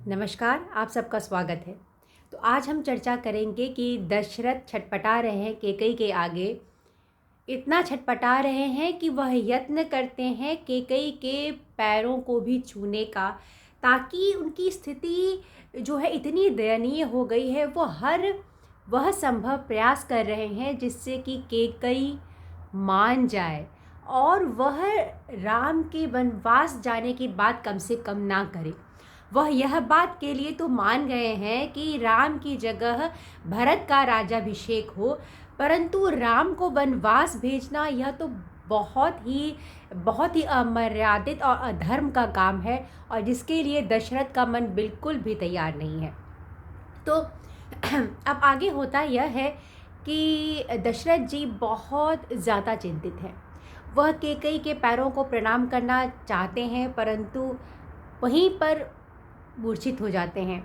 नमस्कार, आप सबका स्वागत है। तो आज हम चर्चा करेंगे कि दशरथ छटपटा रहे हैं कैकई के आगे। इतना छटपटा रहे हैं कि वह यत्न करते हैं कैकई के पैरों को भी छूने का, ताकि उनकी स्थिति जो है इतनी दयनीय हो गई है। वह संभव प्रयास कर रहे हैं जिससे कि कैकई मान जाए और वह राम के वनवास जाने की बात कम से कम ना करे। वह यह बात के लिए तो मान गए हैं कि राम की जगह भरत का राज्याभिषेक हो, परंतु राम को वनवास भेजना यह तो बहुत ही अमर्यादित और अधर्म का काम है, और जिसके लिए दशरथ का मन बिल्कुल भी तैयार नहीं है। तो अब आगे होता यह है कि दशरथ जी बहुत ज़्यादा चिंतित हैं। वह कैकई के पैरों को प्रणाम करना चाहते हैं, परंतु वहीं पर मूर्छित हो जाते हैं।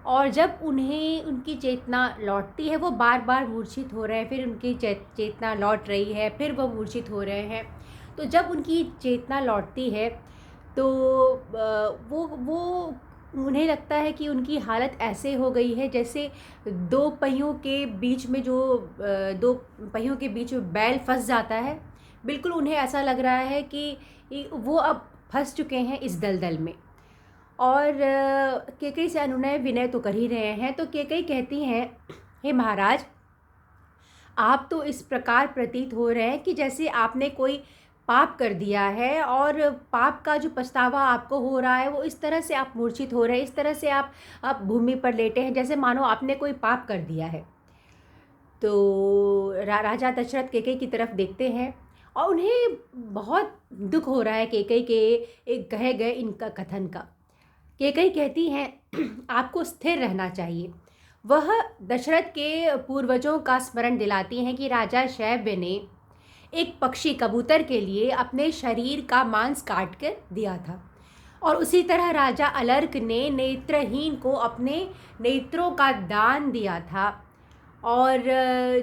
और जब उन्हें उनकी चेतना लौटती है, वो बार बार मूर्छित हो रहे हैं, फिर उनकी चेतना लौट रही है, फिर वो मूर्छित हो रहे हैं। तो जब उनकी चेतना लौटती है तो वो उन्हें लगता है कि उनकी हालत ऐसे हो गई है जैसे दो पहियों के बीच में बैल फंस जाता है। बिल्कुल उन्हें ऐसा लग रहा है कि वो अब फंस चुके हैं इस दलदल में। और कैकई से अनुनय विनय तो कर ही रहे हैं। तो कैकई कहती हैं, हे महाराज, आप तो इस प्रकार प्रतीत हो रहे हैं कि जैसे आपने कोई पाप कर दिया है, और पाप का जो पछतावा आपको हो रहा है वो इस तरह से आप मूर्छित हो रहे हैं, इस तरह से आप भूमि पर लेटे हैं जैसे मानो आपने कोई पाप कर दिया है। तो राजा दशरथ कैकई की तरफ देखते हैं और उन्हें बहुत दुख हो रहा है कैकई के एक कहे गए इनका कथन का। कैकई कहती हैं, आपको स्थिर रहना चाहिए। वह दशरथ के पूर्वजों का स्मरण दिलाती हैं कि राजा शैब्य ने एक पक्षी कबूतर के लिए अपने शरीर का मांस काट कर दिया था, और उसी तरह राजा अलर्क ने नेत्रहीन को अपने नेत्रों का दान दिया था। और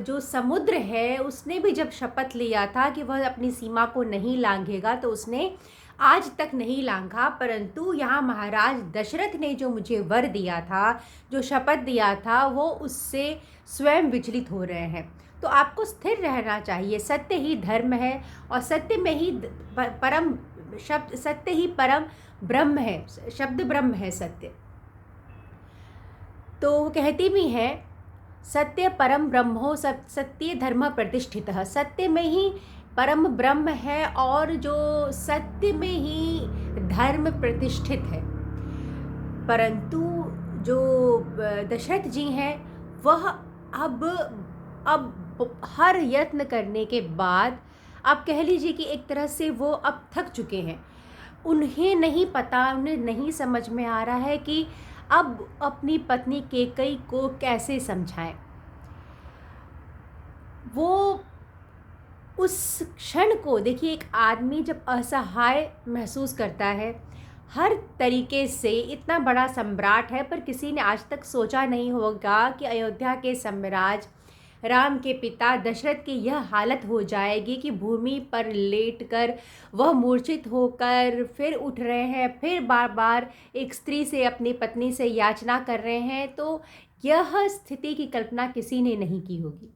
जो समुद्र है उसने भी जब शपथ लिया था कि वह अपनी सीमा को नहीं लांघेगा, तो उसने आज तक नहीं लांघा। परंतु यहाँ महाराज दशरथ ने जो मुझे वर दिया था, जो शपथ दिया था, वो उससे स्वयं विचलित हो रहे हैं। तो आपको स्थिर रहना चाहिए। सत्य ही धर्म है, और सत्य में ही परम शब्द, सत्य ही परम ब्रह्म है, शब्द ब्रह्म है सत्य। तो वो कहती भी है, सत्य परम ब्रह्मो सत्य धर्म प्रतिष्ठितः। सत्य में ही परम ब्रह्म है और जो सत्य में ही धर्म प्रतिष्ठित है। परंतु जो दशरथ जी हैं वह अब हर यत्न करने के बाद, आप कह लीजिए कि एक तरह से वो अब थक चुके हैं। उन्हें नहीं पता, उन्हें नहीं समझ में आ रहा है कि अब अपनी पत्नी कैकई को कैसे समझाएं। वो उस क्षण को देखिए, एक आदमी जब असहाय महसूस करता है, हर तरीके से इतना बड़ा सम्राट है, पर किसी ने आज तक सोचा नहीं होगा कि अयोध्या के सम्राट राम के पिता दशरथ की यह हालत हो जाएगी कि भूमि पर लेटकर वह मूर्छित होकर फिर उठ रहे हैं, फिर बार बार एक स्त्री से, अपनी पत्नी से याचना कर रहे हैं। तो यह स्थिति की कल्पना किसी ने नहीं की होगी।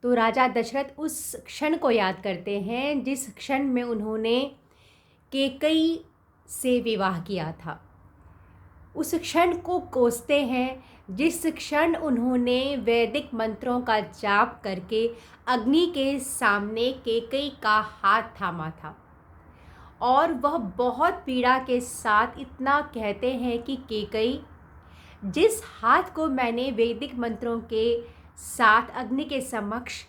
तो राजा दशरथ उस क्षण को याद करते हैं जिस क्षण में उन्होंने कैकई से विवाह किया था। उस क्षण को कोसते हैं जिस क्षण उन्होंने वैदिक मंत्रों का जाप करके अग्नि के सामने कैकई का हाथ थामा था। और वह बहुत पीड़ा के साथ इतना कहते हैं कि कैकई, जिस हाथ को मैंने वैदिक मंत्रों के साथ अग्नि के समक्ष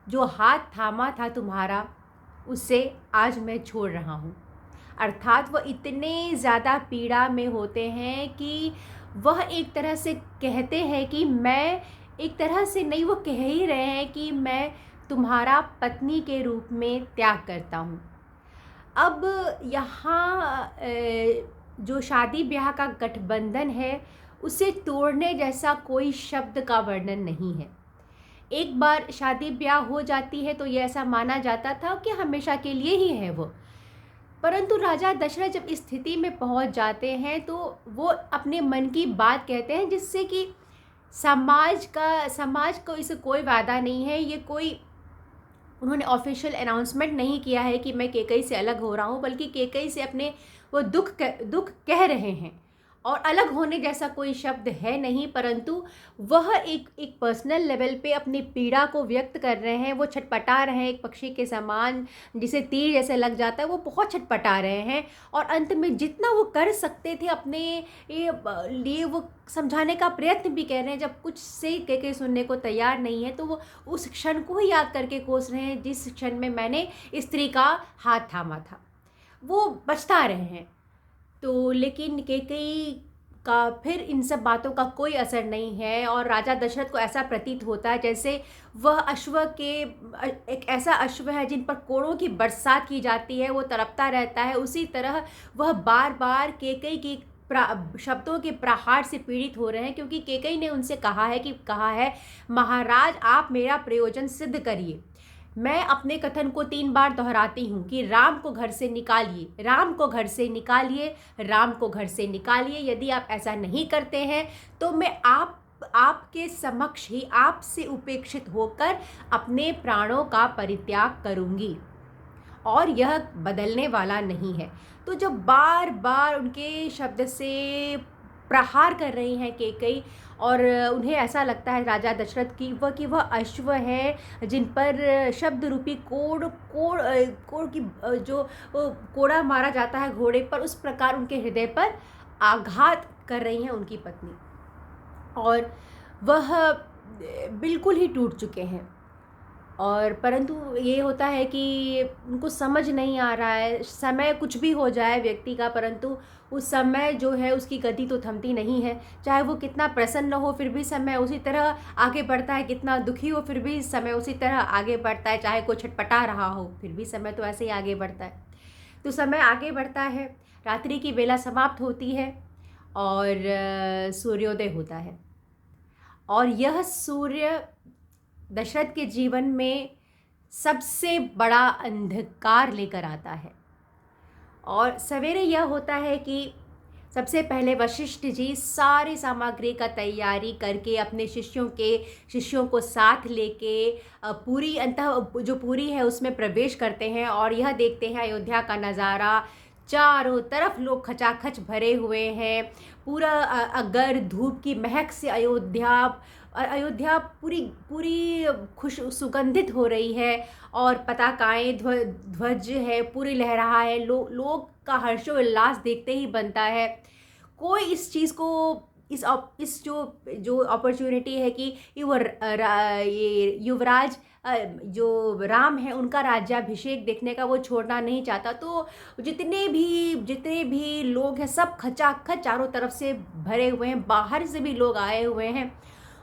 जो हाथ थामा था तुम्हारा, उसे आज मैं छोड़ रहा हूँ। अर्थात वह इतने ज़्यादा पीड़ा में होते हैं कि वह एक तरह से कहते हैं कि मैं, एक तरह से नहीं, वो कह ही रहे हैं कि मैं तुम्हारा पत्नी के रूप में त्याग करता हूँ। अब यहाँ जो शादी ब्याह का गठबंधन है उसे तोड़ने जैसा कोई शब्द का वर्णन नहीं है। एक बार शादी ब्याह हो जाती है तो ये ऐसा माना जाता था कि हमेशा के लिए ही है वो। परंतु राजा दशरथ जब इस स्थिति में पहुंच जाते हैं तो वो अपने मन की बात कहते हैं, जिससे कि समाज को इससे कोई वादा नहीं है, ये कोई उन्होंने ऑफिशियल अनाउंसमेंट नहीं किया है कि मैं केकई से अलग हो रहा हूँ, बल्कि केकई से अपने वो दुख कह रहे हैं। और अलग होने जैसा कोई शब्द है नहीं, परंतु वह एक पर्सनल लेवल पे अपनी पीड़ा को व्यक्त कर रहे हैं। वो छटपटा रहे हैं एक पक्षी के समान, जिसे तीर जैसे लग जाता है, वो बहुत छटपटा रहे हैं। और अंत में जितना वो कर सकते थे अपने लिए वो समझाने का प्रयत्न भी कर रहे हैं। जब कुछ से कह सुनने को तैयार नहीं है तो वो उस क्षण को ही याद करके कोस रहे हैं जिस क्षण में मैंने स्त्री का हाथ थामा था। वो बचता रहे हैं। तो लेकिन केकई का फिर इन सब बातों का कोई असर नहीं है, और राजा दशरथ को ऐसा प्रतीत होता है जैसे वह अश्व के एक ऐसा अश्व है जिन पर कोड़ों की बरसात की जाती है, वो तड़पता रहता है। उसी तरह वह बार बार केकई की शब्दों के प्रहार से पीड़ित हो रहे हैं, क्योंकि केकई ने उनसे कहा है महाराज आप मेरा प्रयोजन सिद्ध करिए। मैं अपने कथन को 3 बार दोहराती हूँ कि राम को घर से निकालिए, राम को घर से निकालिए, राम को घर से निकालिए। यदि आप ऐसा नहीं करते हैं तो मैं आपके समक्ष ही आपसे उपेक्षित होकर अपने प्राणों का परित्याग करूँगी, और यह बदलने वाला नहीं है। तो जब बार बार उनके शब्द से प्रहार कर रही हैं केकई, और उन्हें ऐसा लगता है राजा दशरथ की कि वह अश्व है जिन पर शब्द रूपी कोड़ की जो कोड़ा मारा जाता है घोड़े पर, उस प्रकार उनके हृदय पर आघात कर रही हैं उनकी पत्नी, और वह बिल्कुल ही टूट चुके हैं। और परंतु ये होता है कि उनको समझ नहीं आ रहा है, समय कुछ भी हो जाए व्यक्ति का, परंतु उस समय जो है उसकी गति तो थमती नहीं है। चाहे वो कितना प्रसन्न हो फिर भी समय उसी तरह आगे बढ़ता है, कितना दुखी हो फिर भी समय उसी तरह आगे बढ़ता है, चाहे कोई छटपटा रहा हो फिर भी समय तो ऐसे ही आगे बढ़ता है। तो समय आगे बढ़ता है, रात्रि की बेला समाप्त होती है और सूर्योदय होता है, और यह सूर्य दशरथ के जीवन में सबसे बड़ा अंधकार लेकर आता है। और सवेरे यह होता है कि सबसे पहले वशिष्ठ जी सारी सामग्री का तैयारी करके अपने शिष्यों को साथ लेके पूरी जो पूरी है उसमें प्रवेश करते हैं, और यह देखते हैं अयोध्या का नज़ारा। चारों तरफ लोग खचाखच भरे हुए हैं, पूरा अगर धूप की महक से अयोध्या पूरी खुश सुगंधित हो रही है, और पताकाएं ध्वज है पूरी लहरा है। लोग का हर्षोल्लास देखते ही बनता है। कोई इस चीज़ को इस जो अपॉर्चुनिटी है कि ये युवराज जो राम है उनका राज्याभिषेक देखने का वो छोड़ना नहीं चाहता। तो जितने भी लोग हैं सब खचाखच चारों तरफ से भरे हुए हैं, बाहर से भी लोग आए हुए हैं,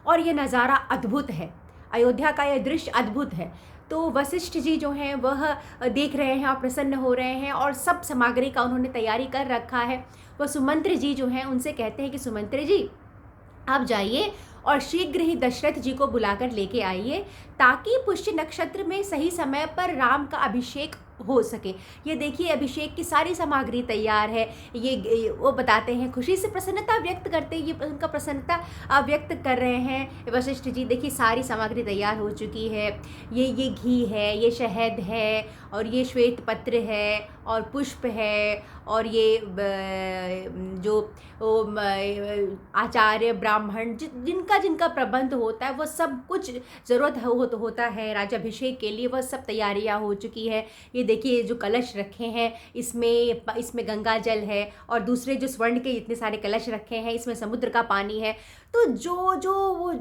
और ये नज़ारा अद्भुत है। अयोध्या का ये दृश्य अद्भुत है। तो वशिष्ठ जी जो हैं वह देख रहे हैं और प्रसन्न हो रहे हैं, और सब सामग्री का उन्होंने तैयारी कर रखा है। वह सुमंत्र जी जो हैं उनसे कहते हैं कि सुमंत्र जी आप जाइए और शीघ्र ही दशरथ जी को बुलाकर लेके आइए, ताकि पुष्य नक्षत्र में सही समय पर राम का अभिषेक हो सके। ये देखिए अभिषेक की सारी सामग्री तैयार है। ये वो बताते हैं, खुशी से प्रसन्नता व्यक्त करते, ये उनका प्रसन्नता व्यक्त कर रहे हैं वशिष्ठ जी। देखिए सारी सामग्री तैयार हो चुकी है। ये घी है, ये शहद है, और ये श्वेत पत्र है, और पुष्प है, और ये जो आचार्य ब्राह्मण जिनका प्रबंध होता है वो सब कुछ ज़रूरत होता है राज्याभिषेक के लिए, वह सब तैयारियां हो चुकी है। ये देखिए जो कलश रखे हैं इसमें गंगा जल है, और दूसरे जो स्वर्ण के इतने सारे कलश रखे हैं इसमें समुद्र का पानी है। तो जो वो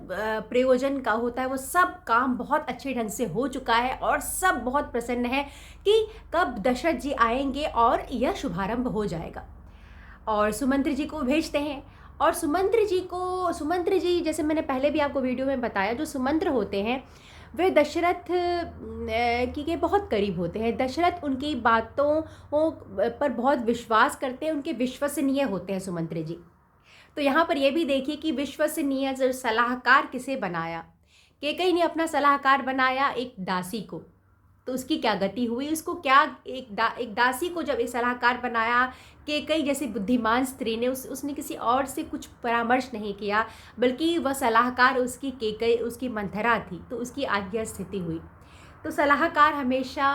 प्रयोजन का होता है वो सब काम बहुत अच्छे ढंग से हो चुका है, और सब बहुत प्रसन्न है कि कब दशरथ जी आएंगे और यह शुभारंभ हो जाएगा। और सुमंत्र जी को भेजते हैं, और सुमंत्र जी जैसे मैंने पहले भी आपको वीडियो में बताया, जो सुमंत्र होते हैं वे दशरथ के बहुत करीब होते हैं। दशरथ उनकी बातों पर बहुत विश्वास करते हैं, उनके विश्वसनीय होते हैं सुमंत्र जी। तो यहाँ पर यह भी देखिए कि विश्वसनीय जो सलाहकार किसे बनाया, केकई ने अपना सलाहकार बनाया एक दासी को, तो उसकी क्या गति हुई, उसको क्या एक दासी को जब एक सलाहकार बनाया, कि कई जैसी बुद्धिमान स्त्री ने उसने किसी और से कुछ परामर्श नहीं किया, बल्कि वह सलाहकार उसकी केकई उसकी मंथरा थी, तो उसकी आज यह स्थिति हुई। तो सलाहकार हमेशा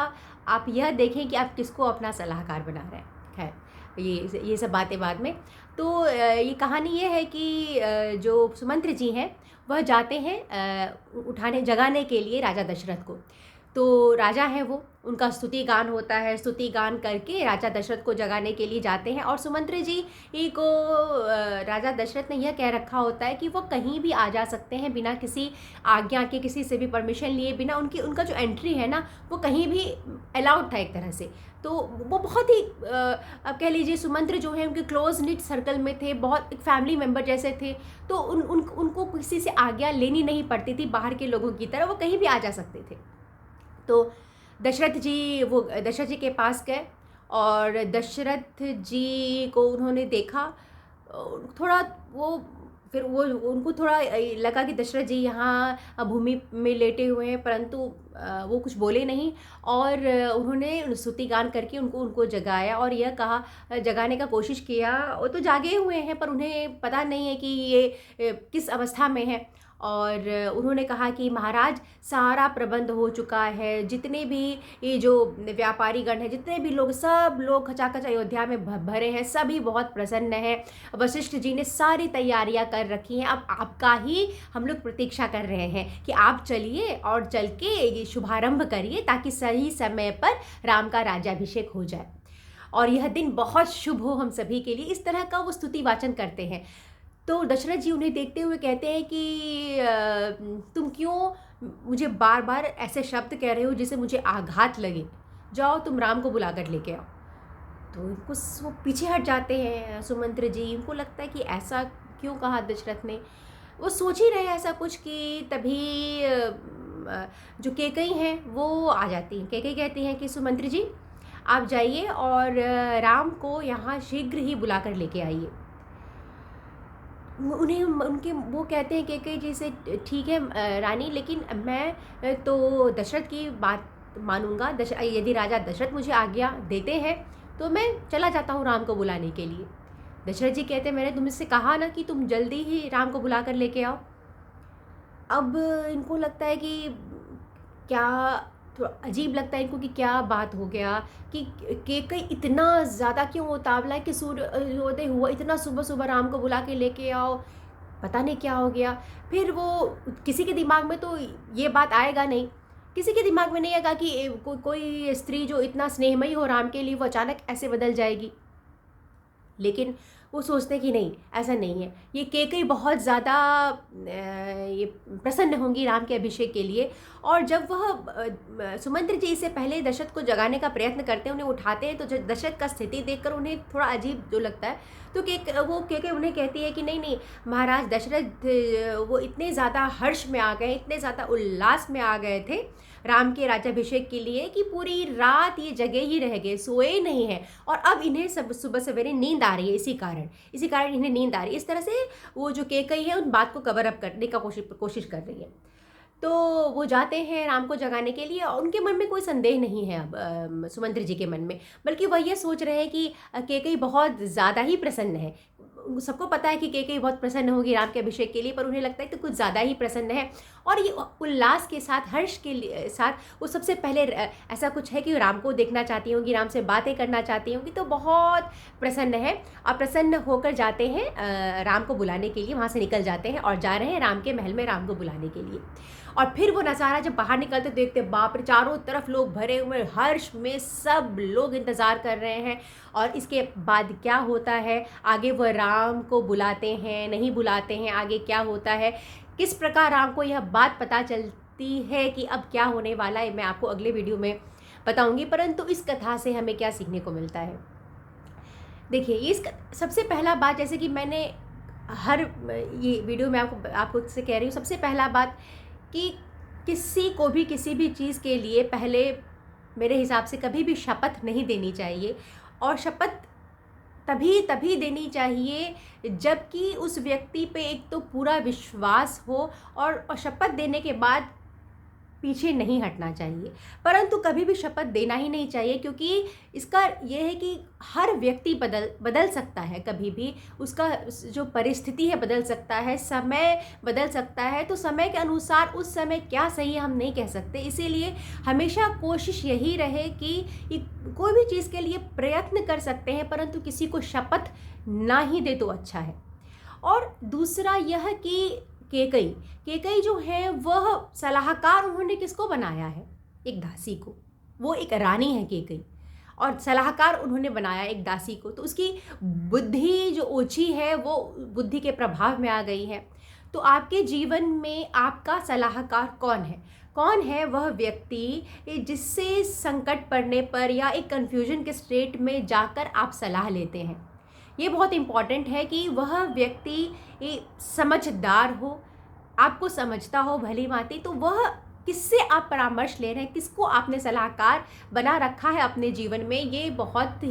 आप यह देखें कि आप किसको अपना सलाहकार बना रहे हैं। खैर ये सब बातें बाद में। तो ये कहानी ये है कि जो सुमंत्र जी हैं वह जाते हैं उठाने जगाने के लिए राजा दशरथ को। तो राजा हैं वो, उनका स्तुति गान होता है, स्तुति गान करके राजा दशरथ को जगाने के लिए जाते हैं। और सुमंत्र जी ही को राजा दशरथ ने यह कह रखा होता है कि वो कहीं भी आ जा सकते हैं बिना किसी आज्ञा के, किसी से भी परमिशन लिए बिना। उनका जो एंट्री है ना, वो कहीं भी अलाउड था एक तरह से। तो वो बहुत ही अब कह लीजिए सुमंत्र जो है उनके क्लोज निट सर्कल में थे, बहुत एक फैमिली मेम्बर जैसे थे। तो उनको किसी से आज्ञा लेनी नहीं पड़ती थी बाहर के लोगों की तरह, वो कहीं भी आ जा सकते थे। तो दशरथ जी के पास गए और दशरथ जी को उन्होंने देखा। थोड़ा वो उनको थोड़ा लगा कि दशरथ जी यहाँ भूमि में लेटे हुए हैं, परंतु वो कुछ बोले नहीं। और उन्होंने स्तुति गान करके उनको जगाया और यह कहा, जगाने का कोशिश किया। वो तो जागे हुए हैं पर उन्हें पता नहीं है कि ये किस अवस्था में है। और उन्होंने कहा कि महाराज सारा प्रबंध हो चुका है, जितने भी ये जो व्यापारी गण हैं, जितने भी लोग, सब लोग खचाखच अयोध्या में भरे हैं, सभी बहुत प्रसन्न हैं। वशिष्ठ जी ने सारी तैयारियां कर रखी हैं, अब आपका ही हम लोग प्रतीक्षा कर रहे हैं कि आप चलिए और चल के ये शुभारंभ करिए ताकि सही समय पर राम का राज्याभिषेक हो जाए और यह दिन बहुत शुभ हो हम सभी के लिए। इस तरह का वो स्तुति वाचन करते हैं। तो दशरथ जी उन्हें देखते हुए कहते हैं कि तुम क्यों मुझे बार बार ऐसे शब्द कह रहे हो जिसे मुझे आघात लगे, जाओ तुम राम को बुला कर लेके आओ। तो इनको वो पीछे हट जाते हैं सुमंत्र जी। इनको लगता है कि ऐसा क्यों कहा दशरथ ने। वो सोच ही रहे हैं ऐसा कुछ कि तभी जो केकई हैं वो आ जाती हैं। केकई कहती हैं कि सुमंत्र जी आप जाइए और राम को यहाँ शीघ्र ही बुला कर लेके आइए। वो कहते हैं केकई जी से, ठीक है रानी, लेकिन मैं तो दशरथ की बात मानूंगा। यदि राजा दशरथ मुझे आज्ञा देते हैं तो मैं चला जाता हूँ राम को बुलाने के लिए। दशरथ जी कहते हैं मैंने तुमसे कहा ना कि तुम जल्दी ही राम को बुला कर लेके आओ। अब इनको लगता है कि क्या, थोड़ा अजीब लगता है इनको कि क्या बात हो गया कि केकई इतना ज़्यादा क्यों उतावला है कि सूर्योदय हुआ, इतना सुबह सुबह राम को बुला के लेके आओ, पता नहीं क्या हो गया। फिर वो किसी के दिमाग में तो ये बात आएगा नहीं, किसी के दिमाग में नहीं आएगा कि कोई स्त्री जो इतना स्नेहमयी हो राम के लिए वो अचानक ऐसे बदल जाएगी। लेकिन वो सोचते कि नहीं, ऐसा नहीं है। ये केकई बहुत ज़्यादा ये प्रसन्न होंगी राम के अभिषेक के लिए। और जब वह सुमंत्र जी से पहले दशरथ को जगाने का प्रयत्न करते हैं, उन्हें उठाते हैं, तो दशरथ का स्थिति देखकर उन्हें थोड़ा अजीब जो लगता है। तो वो केकई उन्हें कहती है कि नहीं नहीं महाराज दशरथ वो इतने ज़्यादा हर्ष में आ गए, इतने ज़्यादा उल्लास में आ गए थे राम के राज्याभिषेक के लिए कि पूरी रात ये जगे ही रह गए, सोए नहीं हैं। और अब इन्हें सब सुबह सवेरे नींद आ रही है, इसी कारण इन्हें नींद आ रही है। इस तरह से वो जो केकई है उन बात को कवर अप करने का कोशिश कर रही है। तो वो जाते हैं राम को जगाने के लिए और उनके मन में कोई संदेह नहीं है अब सुमंत्र जी के मन में, बल्कि वह ये सोच रहे हैं कि केकई बहुत ज़्यादा ही प्रसन्न है। सबको पता है कि केकई बहुत प्रसन्न होगी राम के अभिषेक के लिए, पर उन्हें लगता है कि कुछ ज़्यादा ही प्रसन्न है। और ये उल्लास के साथ, हर्ष के साथ वो सबसे पहले ऐसा कुछ है कि राम को देखना चाहती होंगी, राम से बातें करना चाहती होंगी, तो बहुत प्रसन्न है। और प्रसन्न होकर जाते हैं राम को बुलाने के लिए, वहाँ से निकल जाते हैं और जा रहे हैं राम के महल में राम को बुलाने के लिए। और फिर वो नज़ारा जब बाहर निकलते देखते, बाप रे, चारों तरफ लोग भरे हुए, हर्ष में सब लोग इंतज़ार कर रहे हैं। और इसके बाद क्या होता है, आगे वह राम को बुलाते हैं, नहीं बुलाते हैं, आगे क्या होता है, किस प्रकार राम को यह बात पता चलती है कि अब क्या होने वाला है, मैं आपको अगले वीडियो में बताऊंगी। परंतु इस कथा से हमें क्या सीखने को मिलता है, देखिए इस सबसे पहला बात, जैसे कि मैंने हर ये वीडियो में आपको से कह रही हूँ, सबसे पहला बात कि किसी को भी किसी भी चीज़ के लिए पहले मेरे हिसाब से कभी भी शपथ नहीं देनी चाहिए। और शपथ तभी देनी चाहिए जबकि उस व्यक्ति पे एक तो पूरा विश्वास हो, और शपथ देने के बाद पीछे नहीं हटना चाहिए, परंतु कभी भी शपथ देना ही नहीं चाहिए, क्योंकि इसका ये है कि हर व्यक्ति बदल सकता है, कभी भी उसका जो परिस्थिति है बदल सकता है, समय बदल सकता है। तो समय के अनुसार उस समय क्या सही है हम नहीं कह सकते। इसीलिए हमेशा कोशिश यही रहे कि कोई भी चीज़ के लिए प्रयत्न कर सकते हैं, परंतु किसी को शपथ ना ही दे तो अच्छा है। और दूसरा यह कि केकई जो है वह सलाहकार उन्होंने किसको बनाया है? एक दासी को। वो एक रानी है केकई, और सलाहकार उन्होंने बनाया एक दासी को। तो उसकी बुद्धि जो ओछी है वो बुद्धि के प्रभाव में आ गई है। तो आपके जीवन में आपका सलाहकार कौन है? कौन है वह व्यक्ति जिससे संकट पड़ने पर या एक कन्फ्यूजन के स्टेट में जाकर आप सलाह लेते हैं? ये बहुत इम्पॉर्टेंट है कि वह व्यक्ति समझदार हो, आपको समझता हो भली भांति। तो वह किससे आप परामर्श ले रहे हैं, किसको आपने सलाहकार बना रखा है अपने जीवन में, ये बहुत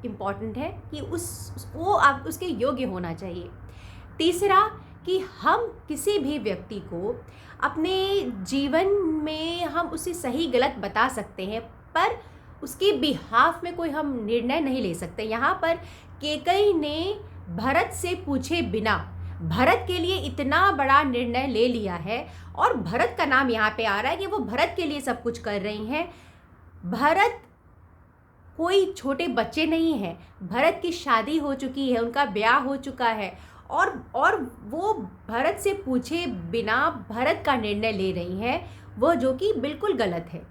इम्पॉर्टेंट है कि वो आप उसके योग्य होना चाहिए। तीसरा कि हम किसी भी व्यक्ति को अपने जीवन में हम उसे सही गलत बता सकते हैं, पर उसके बिहाफ में कोई हम निर्णय नहीं ले सकते। यहाँ पर केकई ने भरत से पूछे बिना भरत के लिए इतना बड़ा निर्णय ले लिया है, और भरत का नाम यहाँ पे आ रहा है कि वो भरत के लिए सब कुछ कर रही हैं। भरत कोई छोटे बच्चे नहीं हैं, भरत की शादी हो चुकी है, उनका ब्याह हो चुका है, और वो भरत से पूछे बिना भरत का निर्णय ले रही हैं, वो जो कि बिल्कुल गलत है।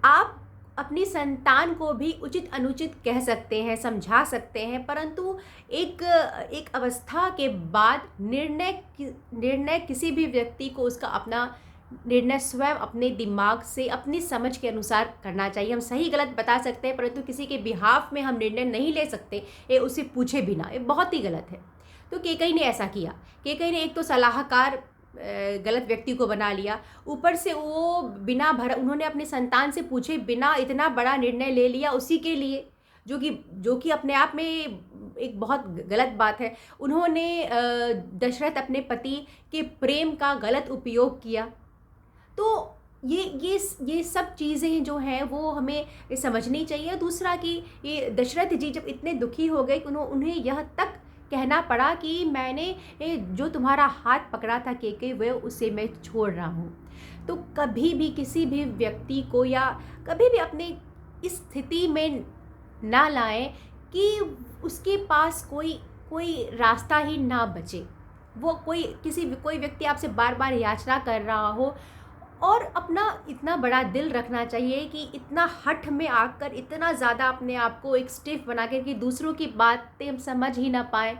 आप अपनी संतान को भी उचित अनुचित कह सकते हैं, समझा सकते हैं, परंतु एक अवस्था के बाद निर्णय किसी भी व्यक्ति को उसका अपना निर्णय स्वयं अपने दिमाग से अपनी समझ के अनुसार करना चाहिए। हम सही गलत बता सकते हैं, परंतु किसी के बिहाफ में हम निर्णय नहीं ले सकते ये उसे पूछे बिना। ये बहुत ही गलत है। तो केकई ने ऐसा किया। केकई ने एक तो सलाहकार गलत व्यक्ति को बना लिया, ऊपर से वो उन्होंने अपने संतान से पूछे बिना इतना बड़ा निर्णय ले लिया उसी के लिए, जो कि अपने आप में एक बहुत गलत बात है। उन्होंने दशरथ अपने पति के प्रेम का गलत उपयोग किया। तो ये सब चीज़ें जो हैं वो हमें समझनी चाहिए। दूसरा कि ये दशरथ जी जब इतने दुखी हो गए कि उन्हें यह तक कहना पड़ा कि मैंने जो तुम्हारा हाथ पकड़ा था केकई वह उसे मैं छोड़ रहा हूँ। तो कभी भी किसी भी व्यक्ति को या कभी भी अपने इस स्थिति में ना लाएं कि उसके पास कोई रास्ता ही ना बचे। वो कोई व्यक्ति आपसे बार बार याचना कर रहा हो, और अपना इतना बड़ा दिल रखना चाहिए कि इतना हठ में आकर इतना ज़्यादा अपने आप को एक स्टिफ बना कर कि दूसरों की बातें हम समझ ही ना पाएँ,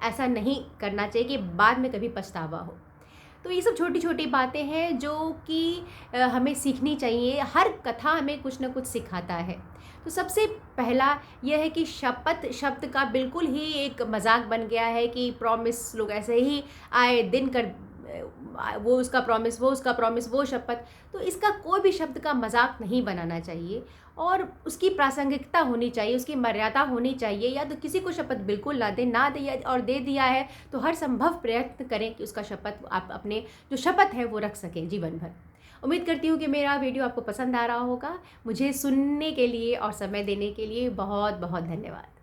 ऐसा नहीं करना चाहिए कि बाद में कभी पछतावा हो। तो ये सब छोटी छोटी बातें हैं जो कि हमें सीखनी चाहिए। हर कथा हमें कुछ ना कुछ सिखाता है। तो सबसे पहला यह है कि शपथ शब्द का बिल्कुल ही एक मजाक बन गया है कि प्रॉमिस लोग ऐसे ही आए दिन कर, वो उसका प्रॉमिस, वो शपथ। तो इसका कोई भी शब्द का मजाक नहीं बनाना चाहिए, और उसकी प्रासंगिकता होनी चाहिए, उसकी मर्यादा होनी चाहिए। या तो किसी को शपथ बिल्कुल ना दे, और दे दिया है तो हर संभव प्रयत्न करें कि उसका शपथ आप अपने जो शपथ है वो रख सकें जीवन भर। उम्मीद करती हूँ कि मेरा वीडियो आपको पसंद आ रहा होगा। मुझे सुनने के लिए और समय देने के लिए बहुत बहुत धन्यवाद।